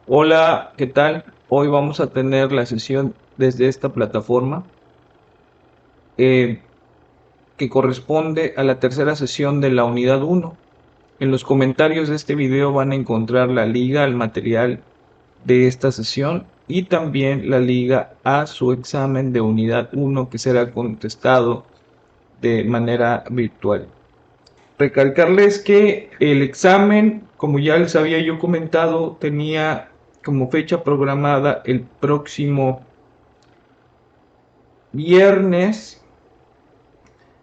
Hola, ¿qué tal? Hoy vamos a tener la sesión desde esta plataforma eh, que corresponde a la tercera sesión de la unidad uno. En los comentarios de este video van a encontrar la liga al material de esta sesión y también la liga a su examen de unidad uno que será contestado de manera virtual. Recalcarles que el examen, como ya les había yo comentado, tenía como fecha programada el próximo viernes.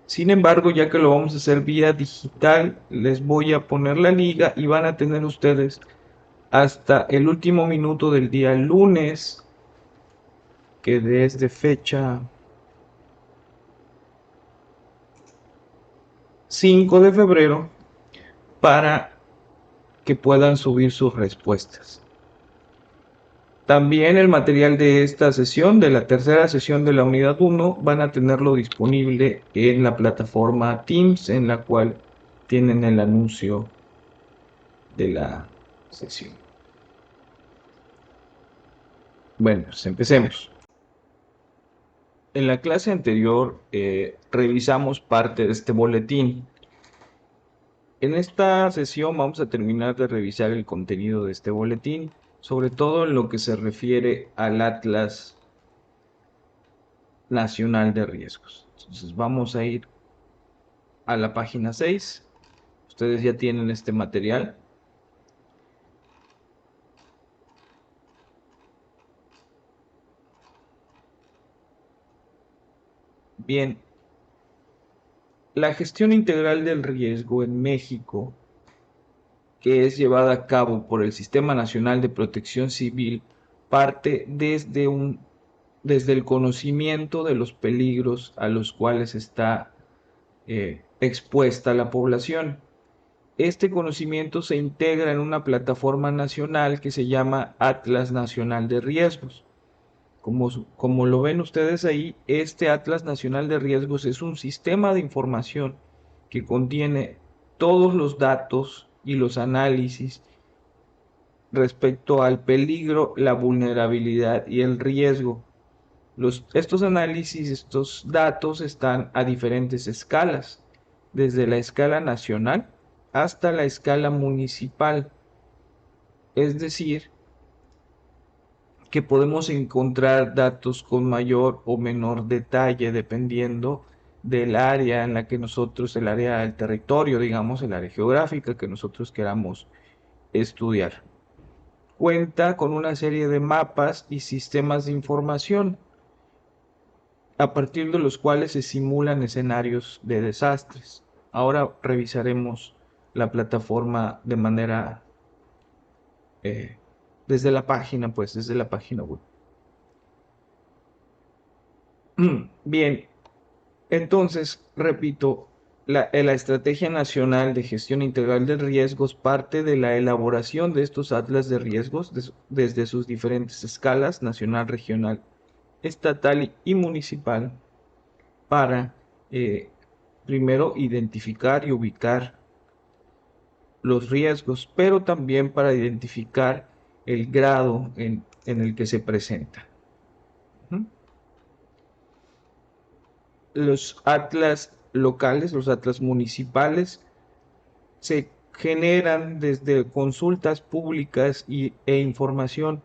Sin embargo, ya que lo vamos a hacer vía digital, les voy a poner la liga y van a tener ustedes hasta el último minuto del día lunes, que desde fecha 5 de febrero, para que puedan subir sus respuestas. También el material de esta sesión, de la tercera sesión de la unidad uno, van a tenerlo disponible en la plataforma Teams, en la cual tienen el anuncio de la sesión. Bueno, pues empecemos. En la clase anterior revisamos parte de este boletín. En esta sesión vamos a terminar de revisar el contenido de este boletín, sobre todo en lo que se refiere al Atlas Nacional de Riesgos. Entonces vamos a ir a la página 6. Ustedes ya tienen este material. Bien, la gestión integral del riesgo en México, que es llevada a cabo por el Sistema Nacional de Protección Civil, parte desde el conocimiento de los peligros a los cuales está expuesta la población. Este conocimiento se integra en una plataforma nacional que se llama Atlas Nacional de Riesgos. Como lo ven ustedes ahí, este Atlas Nacional de Riesgos es un sistema de información que contiene todos los datos y los análisis respecto al peligro, la vulnerabilidad y el riesgo. Estos análisis, estos datos están a diferentes escalas, desde la escala nacional hasta la escala municipal. Es decir, que podemos encontrar datos con mayor o menor detalle dependiendo del área en la que nosotros, el área del territorio, digamos, el área geográfica que nosotros queramos estudiar. Cuenta con una serie de mapas y sistemas de información a partir de los cuales se simulan escenarios de desastres. Ahora revisaremos la plataforma de manera eh, desde la página, pues desde la página web. Bien, entonces, repito, la Estrategia Nacional de Gestión Integral de Riesgos parte de la elaboración de estos atlas de riesgos desde sus diferentes escalas, nacional, regional, estatal y municipal, para primero identificar y ubicar los riesgos, pero también para identificar el grado en el que se presenta. ¿Mm? Los atlas locales, los atlas municipales, se generan desde consultas públicas e información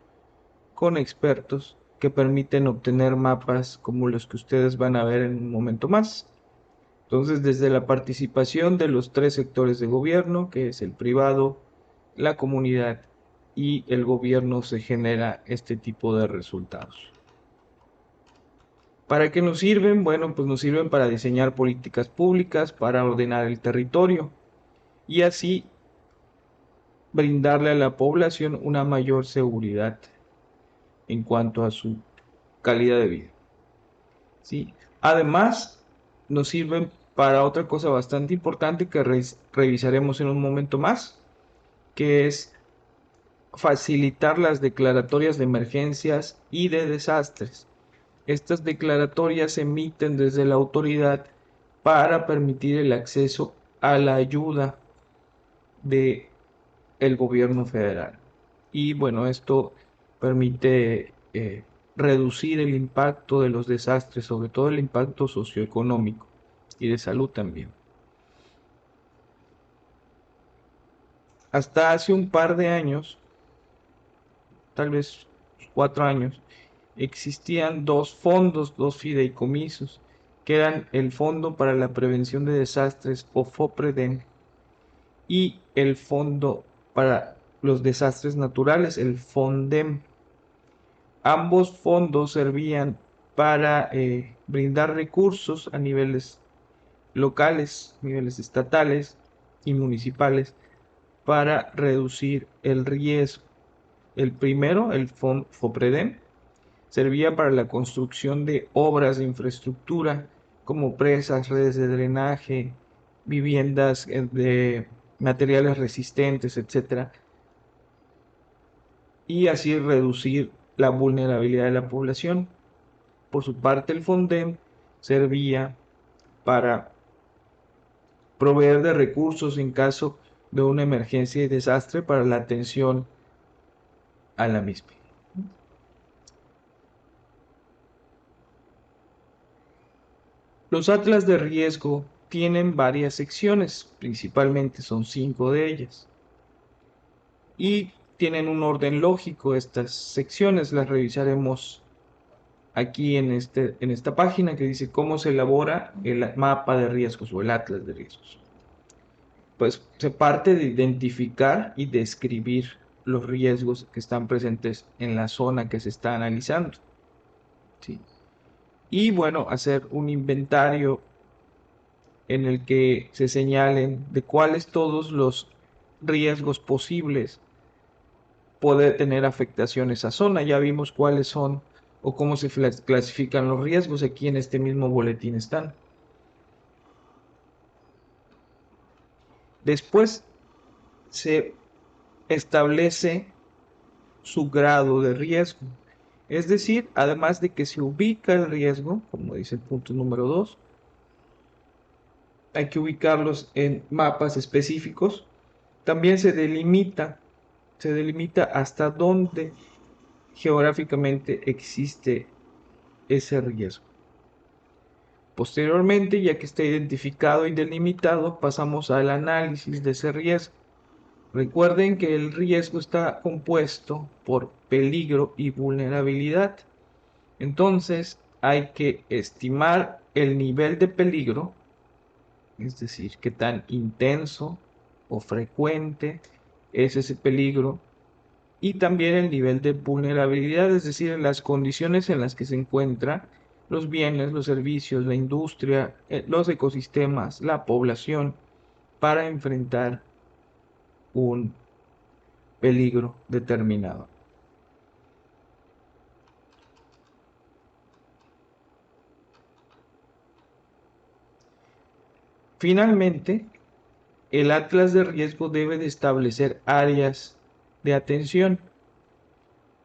con expertos que permiten obtener mapas como los que ustedes van a ver en un momento más. Entonces, desde la participación de los tres sectores de gobierno, que es el privado, la comunidad y el gobierno, se genera este tipo de resultados. ¿Para qué nos sirven? Bueno, pues nos sirven para diseñar políticas públicas, para ordenar el territorio y así brindarle a la población una mayor seguridad en cuanto a su calidad de vida. ¿Sí? Además, nos sirven para otra cosa bastante importante que revisaremos en un momento más, que es facilitar las declaratorias de emergencias y de desastres. Estas declaratorias se emiten desde la autoridad para permitir el acceso a la ayuda del gobierno federal y bueno, esto permite reducir el impacto de los desastres, sobre todo el impacto socioeconómico y de salud también. Hasta hace un par de años, tal vez 4 años, existían dos fondos, dos fideicomisos, que eran el Fondo para la Prevención de Desastres o FOPREDEN y el Fondo para los Desastres Naturales, el FONDEM. Ambos fondos servían para brindar recursos a niveles locales, niveles estatales y municipales para reducir el riesgo. El primero, el FOPREDEM, servía para la construcción de obras de infraestructura como presas, redes de drenaje, viviendas de materiales resistentes, etcétera, y así reducir la vulnerabilidad de la población. Por su parte, el FONDEM servía para proveer de recursos en caso de una emergencia y desastre para la atención a la misma. Los atlas de riesgo tienen varias secciones, principalmente son 5 de ellas, y tienen un orden lógico. Estas secciones las revisaremos aquí en esta página que dice cómo se elabora el mapa de riesgos o el atlas de riesgos. Pues se parte de identificar y describir los riesgos que están presentes en la zona que se está analizando, ¿sí? Y bueno, hacer un inventario en el que se señalen de cuáles todos los riesgos posibles puede tener afectación esa zona. Ya vimos cuáles son o cómo se clasifican los riesgos, aquí en este mismo boletín están. Después se establece su grado de riesgo. Es decir, además de que se ubica el riesgo, como dice el punto número 2, hay que ubicarlos en mapas específicos. También se delimita hasta dónde geográficamente existe ese riesgo. Posteriormente, ya que está identificado y delimitado, pasamos al análisis de ese riesgo. Recuerden que el riesgo está compuesto por peligro y vulnerabilidad. Entonces, hay que estimar el nivel de peligro, es decir, qué tan intenso o frecuente es ese peligro, y también el nivel de vulnerabilidad, es decir, las condiciones en las que se encuentran los bienes, los servicios, la industria, los ecosistemas, la población, para enfrentar un peligro determinado. Finalmente, el atlas de riesgo debe de establecer áreas de atención.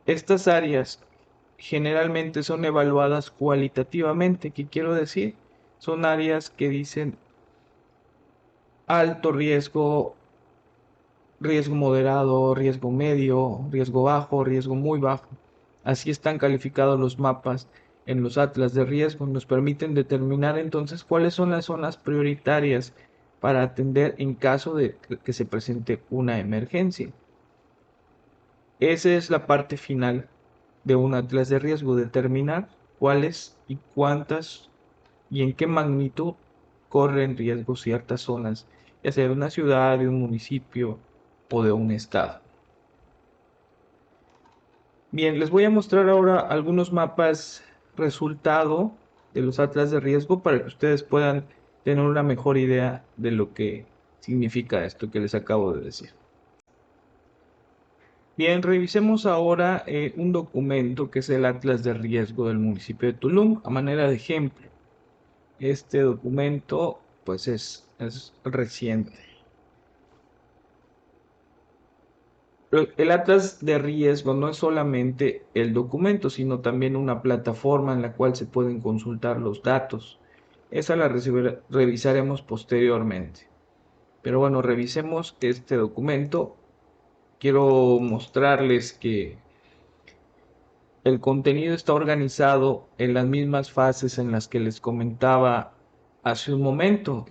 Estas áreas generalmente son evaluadas cualitativamente. ¿Qué quiero decir? Son áreas que dicen alto riesgo, riesgo moderado, riesgo medio, riesgo bajo, riesgo muy bajo. Así están calificados los mapas en los atlas de riesgo. Nos permiten determinar entonces cuáles son las zonas prioritarias para atender en caso de que se presente una emergencia. Esa es la parte final de un atlas de riesgo, determinar cuáles y cuántas y en qué magnitud corren riesgo ciertas zonas, ya sea de una ciudad, de un municipio o de un estado. Bien, les voy a mostrar ahora algunos mapas resultado de los atlas de riesgo para que ustedes puedan tener una mejor idea de lo que significa esto que les acabo de decir. Bien, revisemos ahora un documento que es el Atlas de Riesgo del municipio de Tulum a manera de ejemplo. Este documento pues es reciente. El Atlas de Riesgo no es solamente el documento, sino también una plataforma en la cual se pueden consultar los datos. Esa la revisaremos posteriormente. Pero bueno, revisemos este documento quiero mostrarles que el contenido está organizado en las mismas fases en las que les comentaba hace un momento.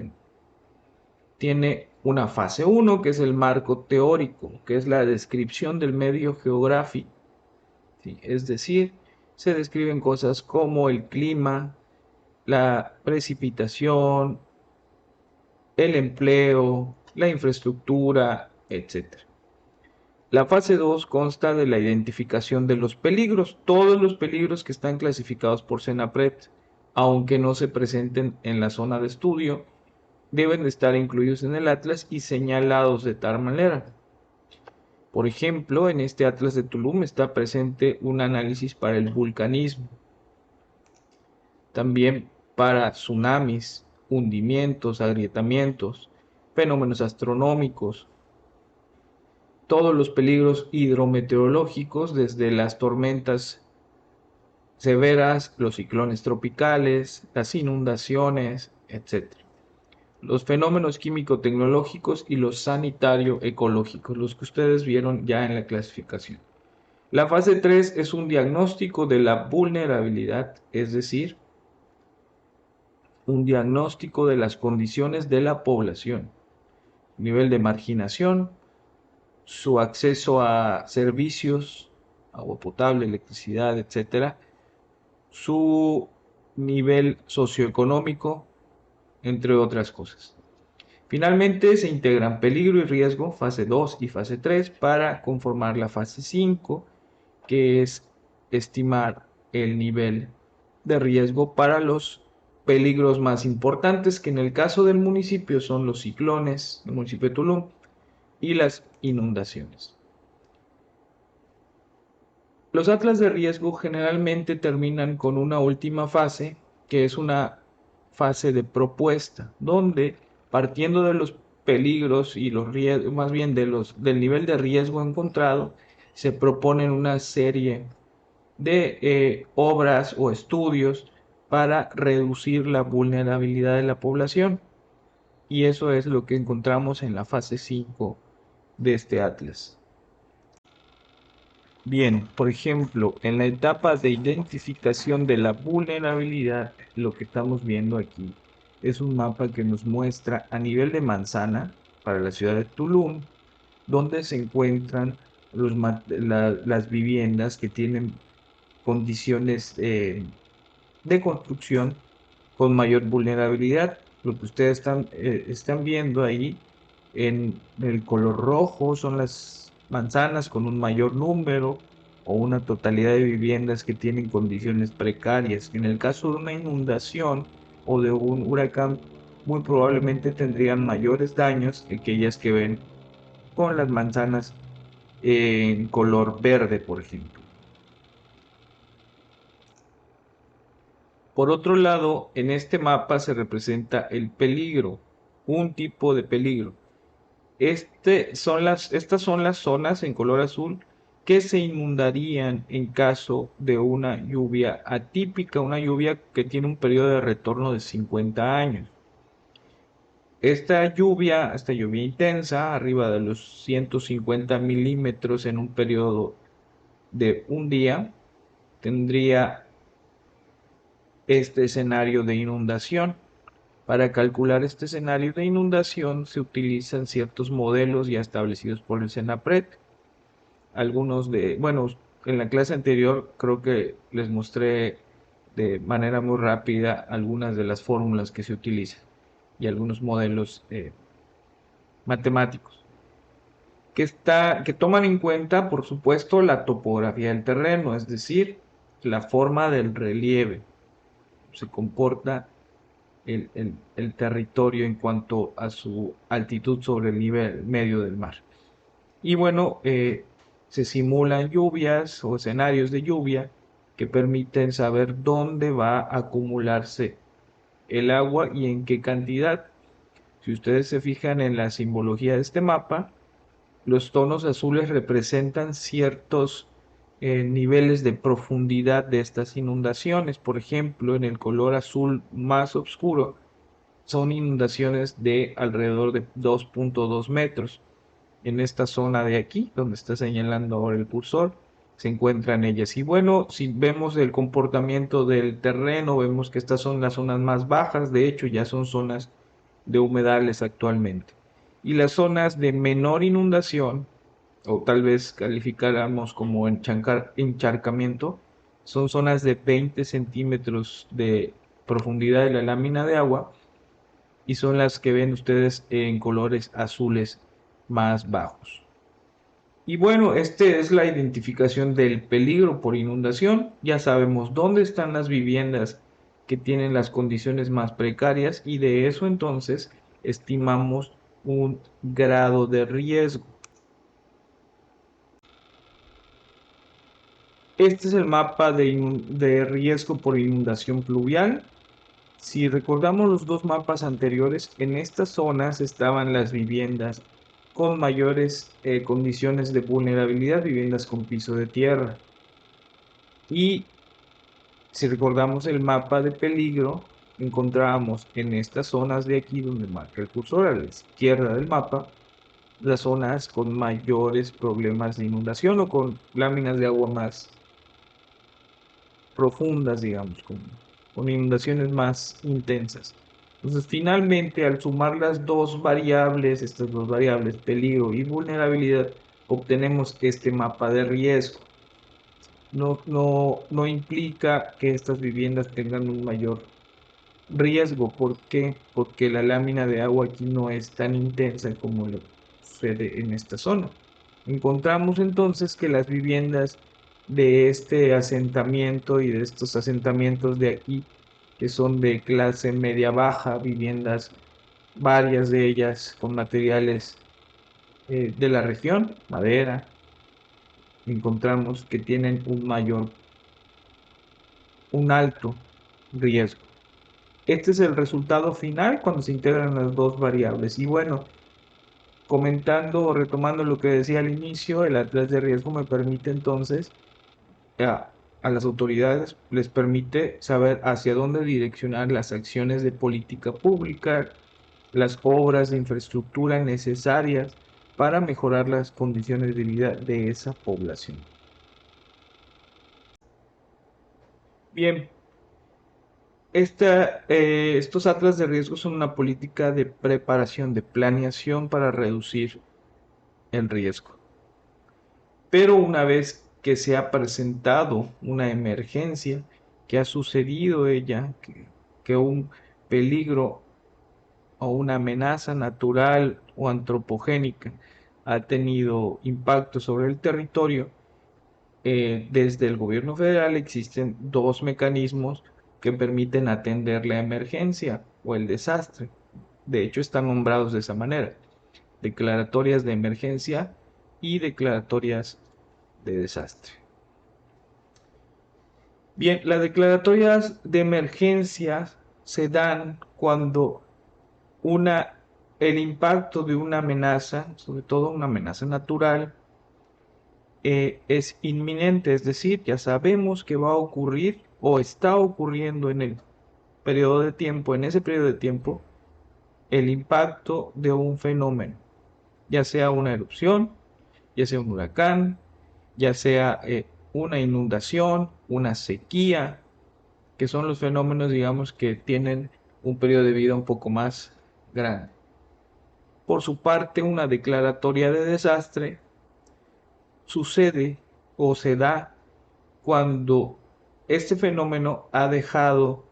Tiene una fase uno, que es el marco teórico, que es la descripción del medio geográfico. ¿Sí? Es decir, se describen cosas como el clima, la precipitación, el empleo, la infraestructura, etcétera. La fase 2 consta de la identificación de los peligros, todos los peligros que están clasificados por Senapred, aunque no se presenten en la zona de estudio, deben de estar incluidos en el atlas y señalados de tal manera. Por ejemplo, en este atlas de Tulum está presente un análisis para el vulcanismo, también para tsunamis, hundimientos, agrietamientos, fenómenos astronómicos, todos los peligros hidrometeorológicos, desde las tormentas severas, los ciclones tropicales, las inundaciones, etc. Los fenómenos químico-tecnológicos y los sanitario-ecológicos, los que ustedes vieron ya en la clasificación. La fase 3 es un diagnóstico de la vulnerabilidad, es decir, un diagnóstico de las condiciones de la población, nivel de marginación, su acceso a servicios, agua potable, electricidad, etcétera, su nivel socioeconómico, entre otras cosas. Finalmente se integran peligro y riesgo, fase 2 y fase 3, para conformar la fase 5, que es estimar el nivel de riesgo para los peligros más importantes, que en el caso del municipio son los ciclones, el municipio de Tulum, y las inundaciones. Los atlas de riesgo generalmente terminan con una última fase, que es una fase de propuesta, donde partiendo de los peligros y los riesgos, más bien del nivel de riesgo encontrado, se proponen una serie de obras o estudios para reducir la vulnerabilidad de la población. Y eso es lo que encontramos en la fase 5 de este atlas. Bien, por ejemplo, en la etapa de identificación de la vulnerabilidad, lo que estamos viendo aquí es un mapa que nos muestra a nivel de manzana para la ciudad de Tulum, donde se encuentran las viviendas que tienen condiciones de construcción con mayor vulnerabilidad. Lo que ustedes están viendo ahí en el color rojo son las manzanas con un mayor número o una totalidad de viviendas que tienen condiciones precarias. En el caso de una inundación o de un huracán, muy probablemente tendrían mayores daños que aquellas que ven con las manzanas en color verde, por ejemplo. Por otro lado, en este mapa se representa el peligro, un tipo de peligro. Estas son las zonas en color azul que se inundarían en caso de una lluvia atípica, una lluvia que tiene un periodo de retorno de 50 años. Esta lluvia intensa, arriba de los 150 milímetros en un periodo de un día, tendría este escenario de inundación. Para calcular este escenario de inundación se utilizan ciertos modelos ya establecidos por el CENAPRED. Bueno, en la clase anterior creo que les mostré de manera muy rápida algunas de las fórmulas que se utilizan y algunos modelos matemáticos que toman en cuenta, por supuesto, la topografía del terreno, es decir, la forma del relieve, se comporta el territorio en cuanto a su altitud sobre el nivel medio del mar. Y bueno, se simulan lluvias o escenarios de lluvia que permiten saber dónde va a acumularse el agua y en qué cantidad. Si ustedes se fijan en la simbología de este mapa, los tonos azules representan ciertos niveles de profundidad de estas inundaciones. Por ejemplo, en el color azul más oscuro son inundaciones de alrededor de 2.2 metros. en esta zona de aquí, donde está señalando ahora el cursor, se encuentran ellas. Y bueno, si vemos el comportamiento del terreno, vemos que estas son las zonas más bajas, de hecho ya son zonas de humedales actualmente. Y las zonas de menor inundación, o tal vez calificáramos como encharcamiento, son zonas de 20 centímetros de profundidad de la lámina de agua y son las que ven ustedes en colores azules más bajos. Y bueno, esta es la identificación del peligro por inundación. Ya sabemos dónde están las viviendas que tienen las condiciones más precarias y de eso entonces estimamos un grado de riesgo. Este es el mapa de riesgo por inundación pluvial. Si recordamos los dos mapas anteriores, en estas zonas estaban las viviendas con mayores condiciones de vulnerabilidad, viviendas con piso de tierra. Y si recordamos el mapa de peligro, encontrábamos en estas zonas de aquí donde marca el cursor a la izquierda del mapa, las zonas con mayores problemas de inundación o con láminas de agua más profundas, digamos, con inundaciones más intensas. Entonces, finalmente, al sumar las dos variables, estas dos variables, peligro y vulnerabilidad, obtenemos este mapa de riesgo. No implica que estas viviendas tengan un mayor riesgo. ¿Por qué? Porque la lámina de agua aquí no es tan intensa como lo sucede en esta zona. Encontramos entonces que las viviendas de este asentamiento y de estos asentamientos de aquí, que son de clase media baja, viviendas, varias de ellas con materiales de la región, madera, encontramos que tienen un alto riesgo. Este es el resultado final cuando se integran las dos variables. Y bueno, comentando o retomando lo que decía al inicio, el atlas de riesgo me permite entonces a las autoridades les permite saber hacia dónde direccionar las acciones de política pública, las obras de infraestructura necesarias para mejorar las condiciones de vida de esa población. Bien, estos atlas de riesgo son una política de preparación, de planeación para reducir el riesgo. Pero una vez que se ha presentado una emergencia, que ha sucedido que un peligro o una amenaza natural o antropogénica ha tenido impacto sobre el territorio, desde el gobierno federal existen dos mecanismos que permiten atender la emergencia o el desastre. De hecho, están nombrados de esa manera: declaratorias de emergencia y declaratorias de desastre. Bien, las declaratorias de emergencia se dan cuando una, el impacto de una amenaza, sobre todo una amenaza natural, es inminente, es decir, ya sabemos que va a ocurrir o está ocurriendo en el periodo de tiempo, en ese periodo de tiempo, el impacto de un fenómeno, ya sea una erupción, ya sea un huracán, ya sea una inundación, una sequía, que son los fenómenos, digamos, que tienen un periodo de vida un poco más grande. Por su parte, una declaratoria de desastre sucede o se da cuando este fenómeno ha dejado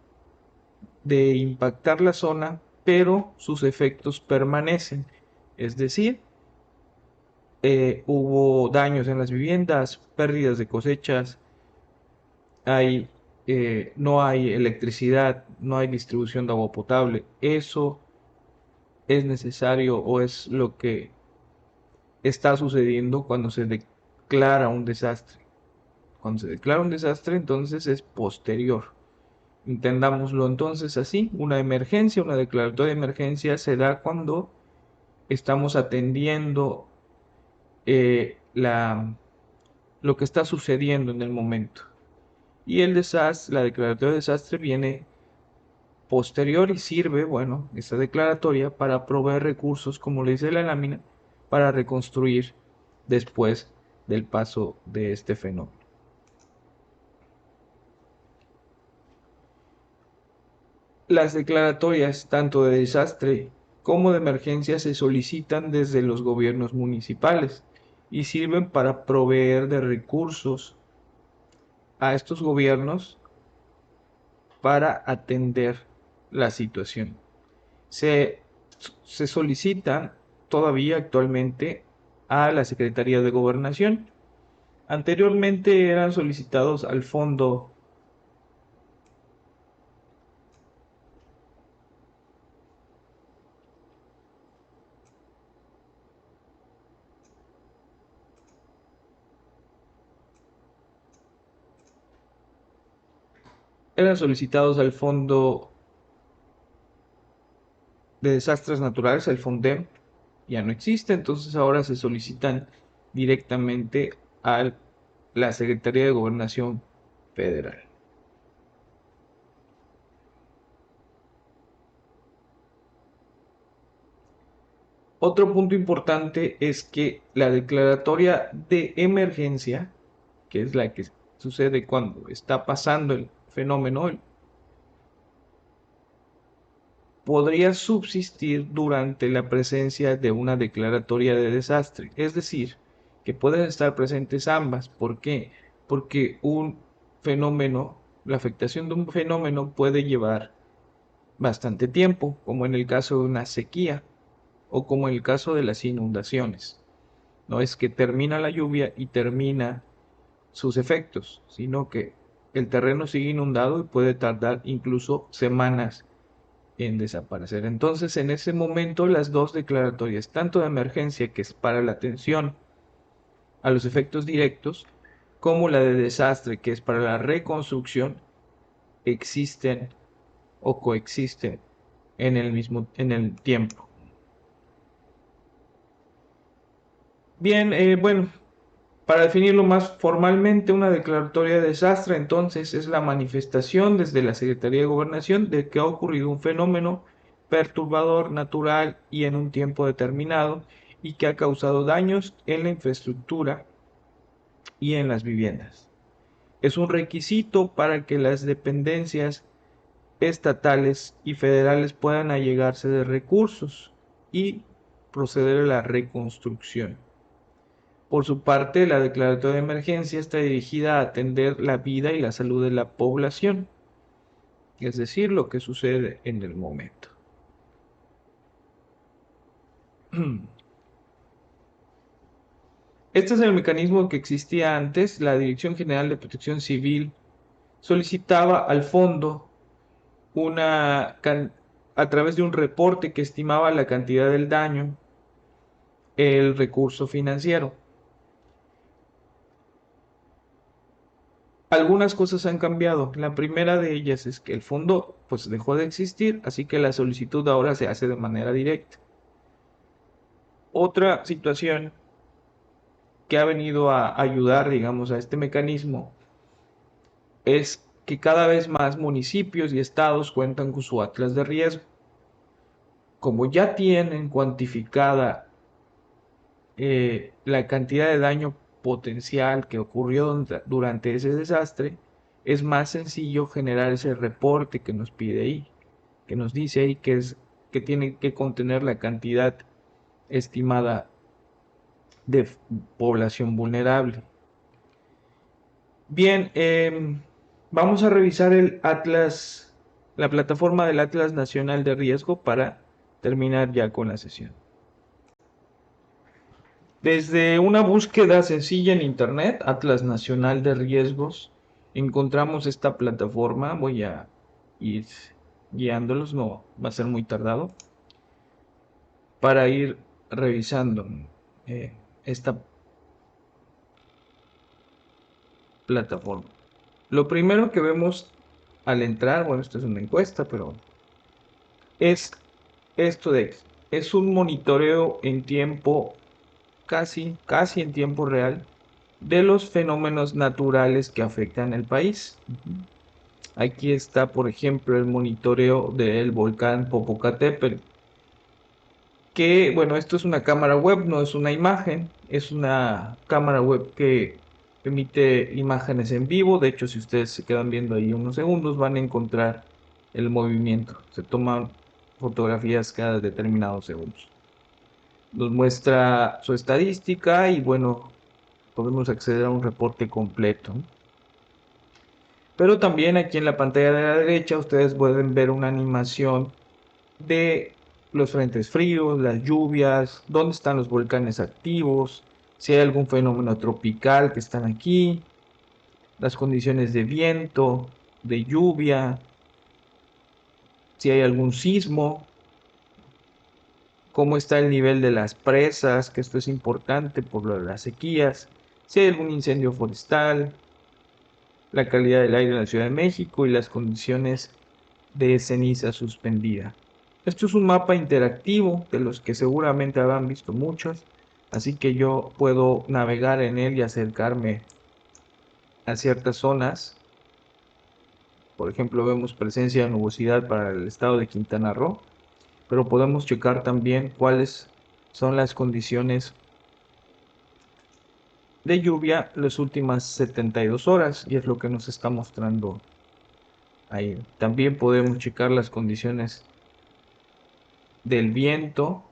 de impactar la zona, pero sus efectos permanecen. Es decir, hubo daños en las viviendas, pérdidas de cosechas, hay, no hay electricidad, no hay distribución de agua potable. Eso es necesario o es lo que está sucediendo cuando se declara un desastre. Cuando se declara un desastre, entonces es posterior. Entendámoslo entonces así: una emergencia, una declaratoria de emergencia se da cuando estamos atendiendo lo que está sucediendo en el momento. Y el desastre, la declaratoria de desastre viene posterior y sirve, bueno, esta declaratoria para proveer recursos, como le dice la lámina, para reconstruir después del paso de este fenómeno. Las declaratorias tanto de desastre como de emergencia se solicitan desde los gobiernos municipales y sirven para proveer de recursos a estos gobiernos para atender la situación. Se, se solicitan todavía actualmente a la Secretaría de Gobernación. Anteriormente eran solicitados al fondo eran solicitados al Fondo de Desastres Naturales, el FONDEM, ya no existe, entonces ahora se solicitan directamente a la Secretaría de Gobernación Federal. Otro punto importante es que la declaratoria de emergencia, que es la que sucede cuando está pasando el fenómeno, podría subsistir durante la presencia de una declaratoria de desastre. Es decir, que pueden estar presentes ambas. ¿Por qué? Porque un fenómeno, la afectación de un fenómeno puede llevar bastante tiempo, como en el caso de una sequía o como en el caso de las inundaciones. No es que termina la lluvia y termina sus efectos, sino que el terreno sigue inundado y puede tardar incluso semanas en desaparecer. Entonces, en ese momento, las dos declaratorias, tanto de emergencia, que es para la atención a los efectos directos, como la de desastre, que es para la reconstrucción, existen o coexisten en el tiempo. Bien, bueno, para definirlo más formalmente, una declaratoria de desastre entonces es la manifestación desde la Secretaría de Gobernación de que ha ocurrido un fenómeno perturbador natural y en un tiempo determinado y que ha causado daños en la infraestructura y en las viviendas. Es un requisito para que las dependencias estatales y federales puedan allegarse de recursos y proceder a la reconstrucción. Por su parte, la declaratoria de emergencia está dirigida a atender la vida y la salud de la población, es decir, lo que sucede en el momento. Este es el mecanismo que existía antes. La Dirección General de Protección Civil solicitaba al fondo a través de un reporte que estimaba la cantidad del daño, el recurso financiero. Algunas cosas han cambiado. La primera de ellas es que el fondo pues dejó de existir, así que la solicitud ahora se hace de manera directa. Otra situación que ha venido a ayudar, digamos, a este mecanismo es que cada vez más municipios y estados cuentan con su atlas de riesgo. Como ya tienen cuantificada la cantidad de daño potencial que ocurrió durante ese desastre, es más sencillo generar ese reporte que nos pide ahí, que nos dice ahí que tiene que contener la cantidad estimada de población vulnerable. Bien, vamos a revisar el Atlas, la plataforma del Atlas Nacional de Riesgo para terminar ya con la sesión. Desde una búsqueda sencilla en Internet, Atlas Nacional de Riesgos, encontramos esta plataforma. Voy a ir guiándolos, no va a ser muy tardado, para ir revisando esta plataforma. Lo primero que vemos al entrar, bueno, esto es una encuesta, pero es esto de, es un monitoreo en tiempo, casi en tiempo real, de los fenómenos naturales que afectan el país. Aquí está, por ejemplo, el monitoreo del volcán Popocatépetl, que, bueno, esto es una cámara web, no es una imagen, es una cámara web que emite imágenes en vivo. De hecho, si ustedes se quedan viendo ahí unos segundos, van a encontrar el movimiento. Se toman fotografías cada determinados segundos. Nos muestra su estadística y, bueno, podemos acceder a un reporte completo. Pero también aquí en la pantalla de la derecha ustedes pueden ver una animación de los frentes fríos, las lluvias, dónde están los volcanes activos, si hay algún fenómeno tropical que están aquí, las condiciones de viento, de lluvia, si hay algún sismo, cómo está el nivel de las presas, que esto es importante por lo de las sequías, si hay algún incendio forestal, la calidad del aire en la Ciudad de México y las condiciones de ceniza suspendida. Esto es un mapa interactivo de los que seguramente habrán visto muchos, así que yo puedo navegar en él y acercarme a ciertas zonas. Por ejemplo, vemos presencia de nubosidad para el estado de Quintana Roo, pero podemos checar también cuáles son las condiciones de lluvia las últimas 72 horas y es lo que nos está mostrando ahí. También podemos checar las condiciones del viento.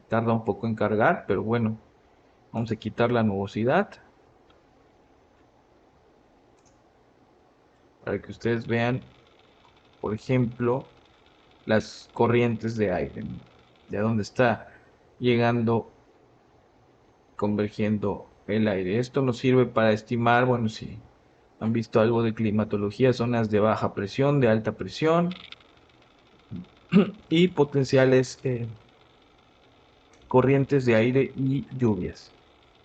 Tarda un poco en cargar, pero bueno, vamos a quitar la nubosidad para que ustedes vean, por ejemplo, las corrientes de aire, de dónde está llegando, convergiendo el aire. Esto nos sirve para estimar, bueno, si han visto algo de climatología, zonas de baja presión, de alta presión y potenciales corrientes de aire y lluvias.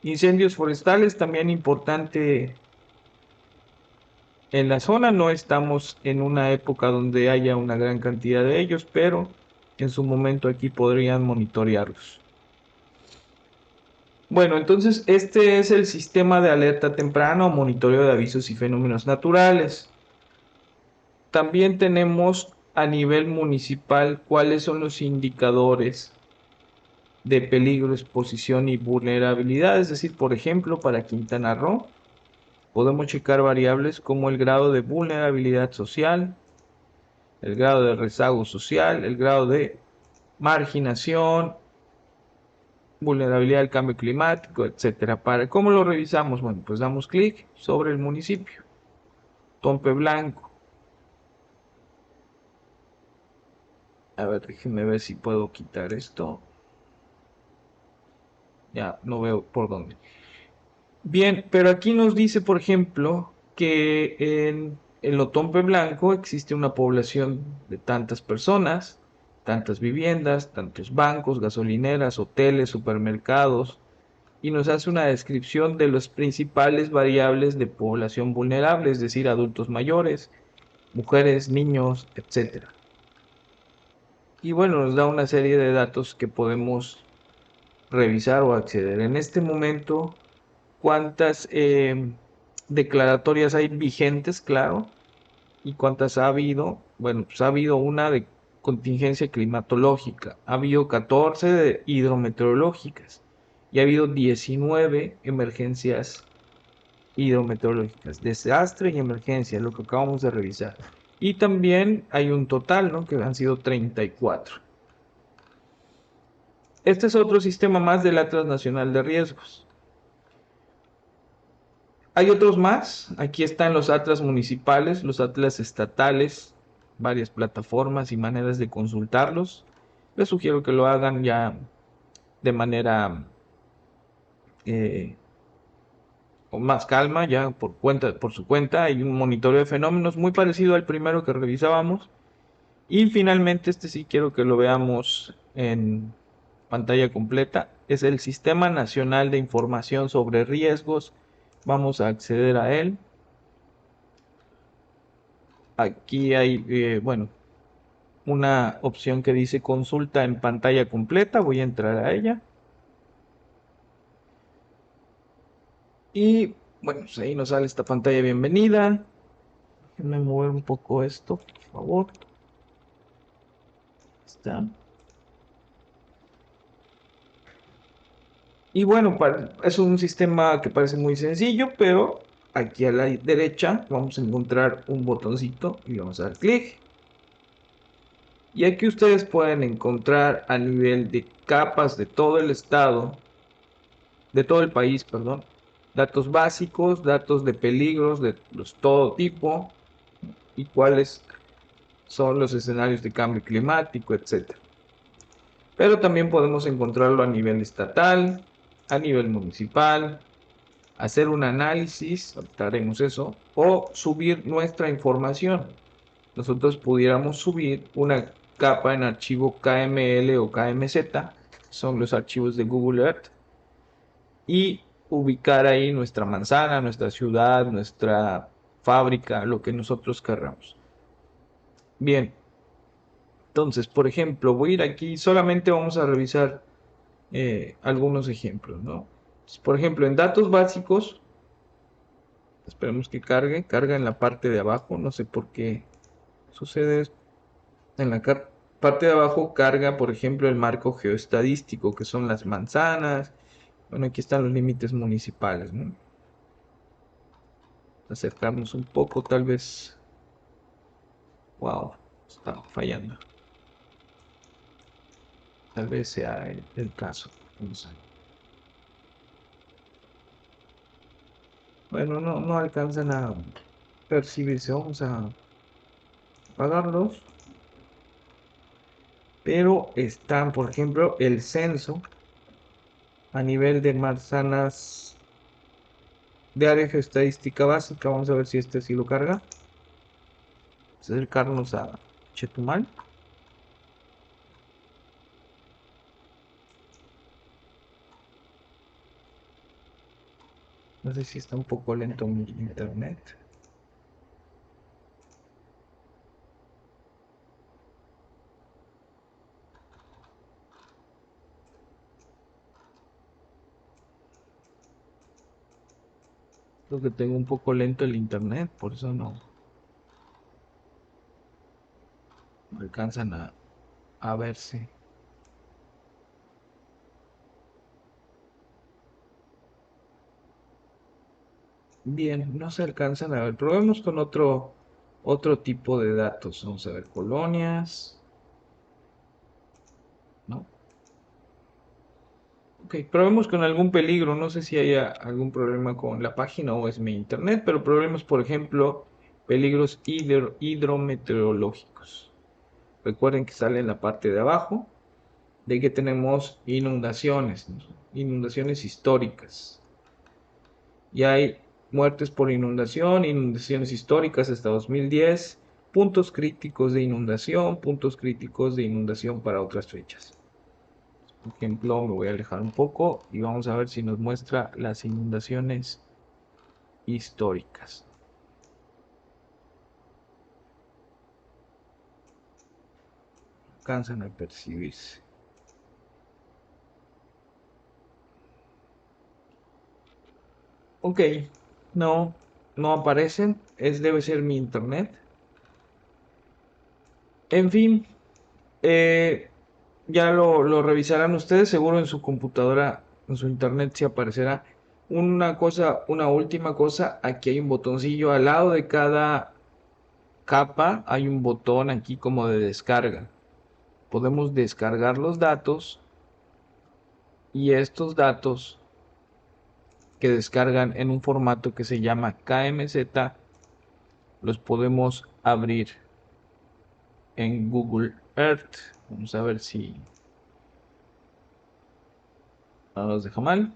Incendios forestales, también importante. En la zona no estamos en una época donde haya una gran cantidad de ellos, pero en su momento aquí podrían monitorearlos. Bueno, entonces este es el sistema de alerta temprana o monitoreo de avisos y fenómenos naturales. También tenemos a nivel municipal cuáles son los indicadores de peligro, exposición y vulnerabilidad. Es decir, por ejemplo, para Quintana Roo podemos checar variables como el grado de vulnerabilidad social, el grado de rezago social, el grado de marginación, vulnerabilidad al cambio climático, etcétera. ¿Cómo lo revisamos? Bueno, pues damos clic sobre el municipio, Tompe Blanco. A ver, déjenme ver si puedo quitar esto. Ya no veo por dónde. Bien, pero aquí nos dice, por ejemplo, que en el Otompe Blanco existe una población de tantas personas, tantas viviendas, tantos bancos, gasolineras, hoteles, supermercados, y nos hace una descripción de las principales variables de población vulnerable, es decir, adultos mayores, mujeres, niños, etcétera. Y bueno, nos da una serie de datos que podemos revisar o acceder. En este momento, ¿cuántas declaratorias hay vigentes, claro? ¿Y cuántas ha habido? Bueno, pues ha habido una de contingencia climatológica, ha habido 14 de hidrometeorológicas y ha habido 19 emergencias hidrometeorológicas, desastre y emergencia, lo que acabamos de revisar. Y también hay un total, ¿no? Que han sido 34. Este es otro sistema más del Atlas Nacional de Riesgos. Hay otros más. Aquí están los atlas municipales, los atlas estatales, varias plataformas y maneras de consultarlos. Les sugiero que lo hagan ya de manera eh, con más calma, ya por su cuenta. Hay un monitoreo de fenómenos muy parecido al primero que revisábamos. Y finalmente, este sí quiero que lo veamos en pantalla completa. Es el Sistema Nacional de Información sobre Riesgos. Vamos a acceder a él. Aquí hay, bueno, una opción que dice consulta en pantalla completa. Voy a entrar a ella. Y bueno, pues ahí nos sale esta pantalla de bienvenida. Déjenme mover un poco esto, por favor. Está. Y bueno, es un sistema que parece muy sencillo, pero aquí a la derecha vamos a encontrar un botoncito y vamos a dar clic. Y aquí ustedes pueden encontrar a nivel de capas de todo el estado, de todo el país, perdón, datos básicos, datos de peligros de todo tipo y cuáles son los escenarios de cambio climático, etcétera. Pero también podemos encontrarlo a nivel estatal, a nivel municipal, hacer un análisis, haremos eso, o subir nuestra información. Nosotros pudiéramos subir una capa en archivo KML o KMZ, son los archivos de Google Earth, y ubicar ahí nuestra manzana, nuestra ciudad, nuestra fábrica, lo que nosotros querramos. Bien, entonces, por ejemplo, voy a ir aquí, solamente vamos a revisar algunos ejemplos, ¿no? Entonces, por ejemplo, en datos básicos, esperemos que cargue, carga en la parte de abajo, no sé por qué sucede esto. En la parte de abajo carga, por ejemplo, el marco geoestadístico, que son las manzanas. Bueno, aquí están los límites municipales, ¿no? Acercarnos un poco, tal vez. Wow, está fallando. Tal vez sea el caso. Vamos a- Bueno, no alcanzan a percibirse. Vamos a apagarlos. Pero están, por ejemplo, el censo a nivel de manzanas de área geoestadística básica. Vamos a ver si este sí lo carga. Acercarnos a Chetumal. No sé si está un poco lento mi internet. Creo que tengo un poco lento el internet, por eso no alcanzan a verse. Bien, no se alcanzan a ver. Probemos con otro tipo de datos. Vamos a ver colonias, ¿no? Ok, probemos con algún peligro. No sé si haya algún problema con la página o es mi internet, pero probemos, por ejemplo, peligros hidrometeorológicos. Recuerden que sale en la parte de abajo de que tenemos inundaciones, ¿no? Inundaciones históricas. Y hay muertes por inundación, inundaciones históricas hasta 2010, puntos críticos de inundación, puntos críticos de inundación para otras fechas. Por ejemplo, me voy a alejar un poco y vamos a ver si nos muestra las inundaciones históricas. Alcanzan a percibirse. Ok, no, no aparecen. Debe ser mi internet. En fin, Eh, ya lo revisarán ustedes, seguro en su computadora, en su internet sí aparecerá. Una cosa, una última cosa, aquí hay un botoncillo al lado de cada capa, hay un botón aquí como de descarga. Podemos descargar los datos y estos datos que descargan en un formato que se llama KMZ los podemos abrir en Google Earth. Vamos a ver si no nos deja mal.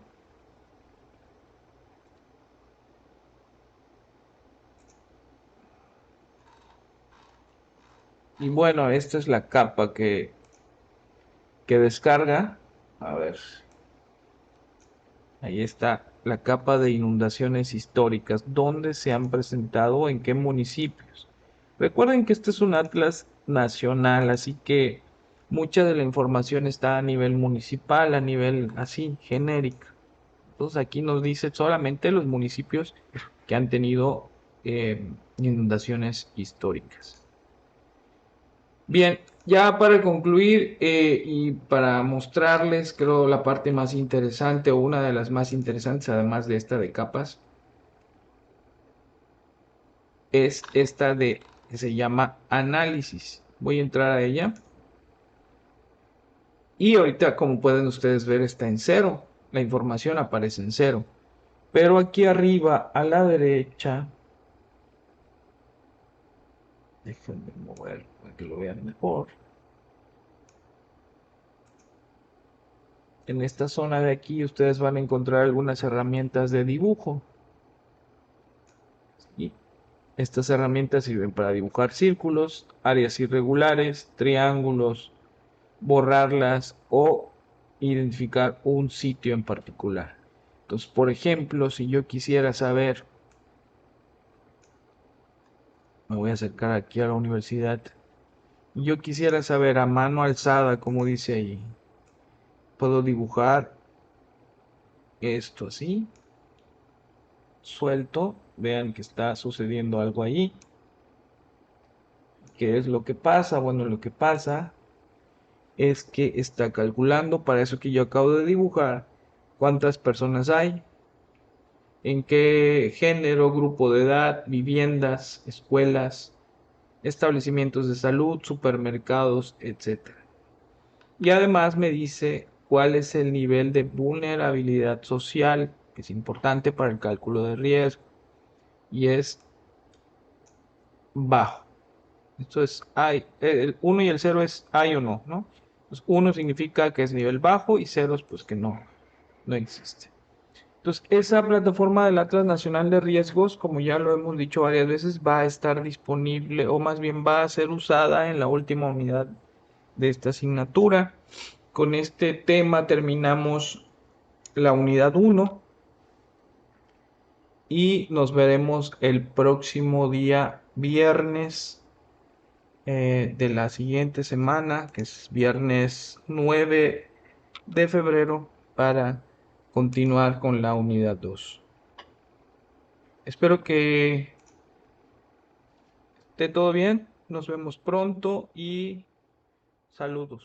Y bueno, esta es la capa que descarga. A ver, ahí está la capa de inundaciones históricas. ¿Dónde se han presentado? ¿En qué municipios? Recuerden que este es un atlas nacional, así que mucha de la información está a nivel municipal, a nivel así, genérica. Entonces aquí nos dice solamente los municipios que han tenido inundaciones históricas. Bien, Ya para concluir y para mostrarles, creo, la parte más interesante o una de las más interesantes, además de esta de capas, es esta de que se llama análisis. Voy a entrar a ella y ahorita, como pueden ustedes ver, está en cero. La información aparece en cero. Pero aquí arriba a la derecha, déjenme mover para que lo vean mejor. En esta zona de aquí ustedes van a encontrar algunas herramientas de dibujo. Y estas herramientas sirven para dibujar círculos, áreas irregulares, triángulos, borrarlas o identificar un sitio en particular. Entonces, por ejemplo, si yo quisiera saber, me voy a acercar aquí a la universidad, yo quisiera saber a mano alzada, como dice ahí, puedo dibujar esto así, suelto, vean que está sucediendo algo ahí. ¿Qué es lo que pasa? Bueno, lo que pasa es que está calculando para eso que yo acabo de dibujar cuántas personas hay, en qué género, grupo de edad, viviendas, escuelas, establecimientos de salud, supermercados, etcétera. Y además me dice cuál es el nivel de vulnerabilidad social, que es importante para el cálculo de riesgo, y es bajo. Esto es hay, el 1 y el 0 es hay o no, ¿no? Pues 1 significa que es nivel bajo y 0 pues que no existe. Entonces, esa plataforma del Atlas Nacional de Riesgos, como ya lo hemos dicho varias veces, va a estar disponible o más bien va a ser usada en la última unidad de esta asignatura. Con este tema terminamos la unidad 1 y nos veremos el próximo día viernes de la siguiente semana, que es viernes 9 de febrero, para continuar con la unidad 2. Espero que esté todo bien, nos vemos pronto y saludos.